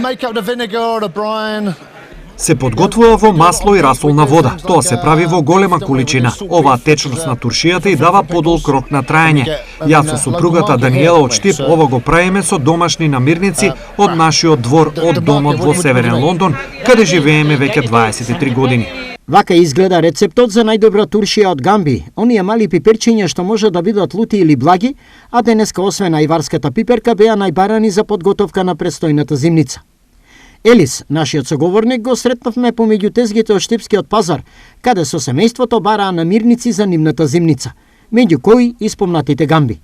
make up the vinegar or the brine. Се подготвува во масло и расолна вода. Тоа се прави во голема количина. Оваа течност на туршијата и дава подолг рок на траење. Јас со супругата Даниела од Штип ова го правиме со домашни намирници од нашиот двор од домот во Северен Лондон, каде живееме веќе 23 години. Вака изгледа рецептот за најдобра туршија од гамби. Оние мали пиперчиња што може да бидат лути или благи, а денеска освен ајварската пиперка беа најбарани за подготовка на престојната зимница. Елис, нашиот соговорник, го сретнавме помеѓу тезгите од Штипскиот пазар, каде со семејството бараа намирници за нивната зимница, меѓу кои и спомнатите гамби.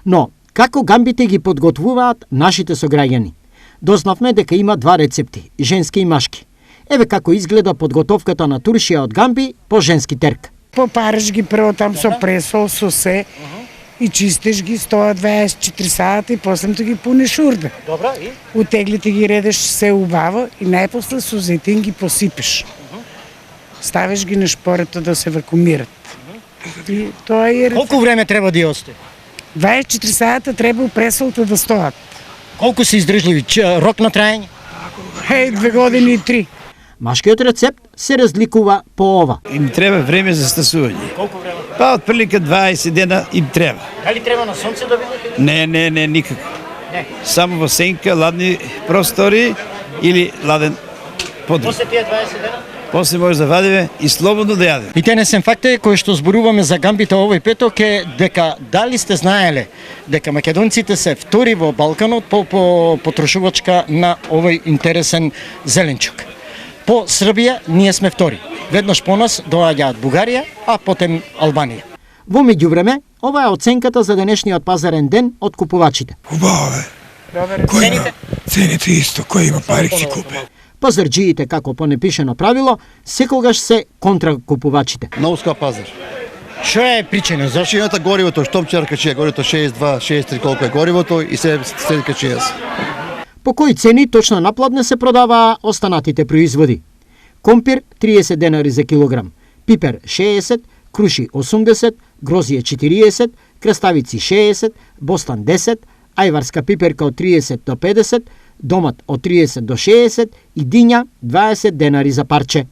Но, како гамбите ги подготвуваат нашите сограѓани? Дознавме дека има два рецепти, женски и машки. Еве како изгледа подготовката на туршија од гамби по женски терк. Попариш ги прво там со пресол, со се, и чистиш ги 124 сата и после ги пуниш урда. Добра, и? Утеглите ги редеш се убаво и најпосле со зејтин ги посипеш. Ставиш ги на шпорето да се вакуумират. И тоа е рецепт. Колку време треба да ја остави? 24 сата треба у пресолта да стоат. Колку се издржливи? Рок на траење? 2 години и 3. Машкиот рецепт се разликува по ова. Им треба време за стасување. Колку време? Па од прилика 20 дена им треба. Дали треба на сонце да биде? Не, никако. Не. Само во сенка, ладни простори или ладен подрив. После тие 20 дена? После може да вадиме и слободно да јадеме. Питенесен факт е кој што зборуваме за гамбите овој петок е дека дали сте знаеле дека македонците се втори во Балканот по потрошувачка на овој интересен зеленчук. По Србија ние сме втори. Веднаш по нас доаѓаат Бугарија, а потем Албанија. Во меѓувреме, ова е оценката за денешниот пазарен ден од купувачите. Убаво бе. Цените? Цените исто, кој има пари си купе. Пазарџиите, како по непишено правило, секогаш се контра купувачите. Многу скап пазар. Што е причина? Зашто? Причината горивото, штом вчера качија горивото 62, 63 колку е горивото и се качија се. По кои цени точно напладне се продаваа останатите производи? Компир 30 денари за килограм, пипер 60, круши 80, грозје 40, краставици 60, бостан 10, ајварска пиперка од 30 до 50, домат од 30 до 60 и диња 20 денари за парче.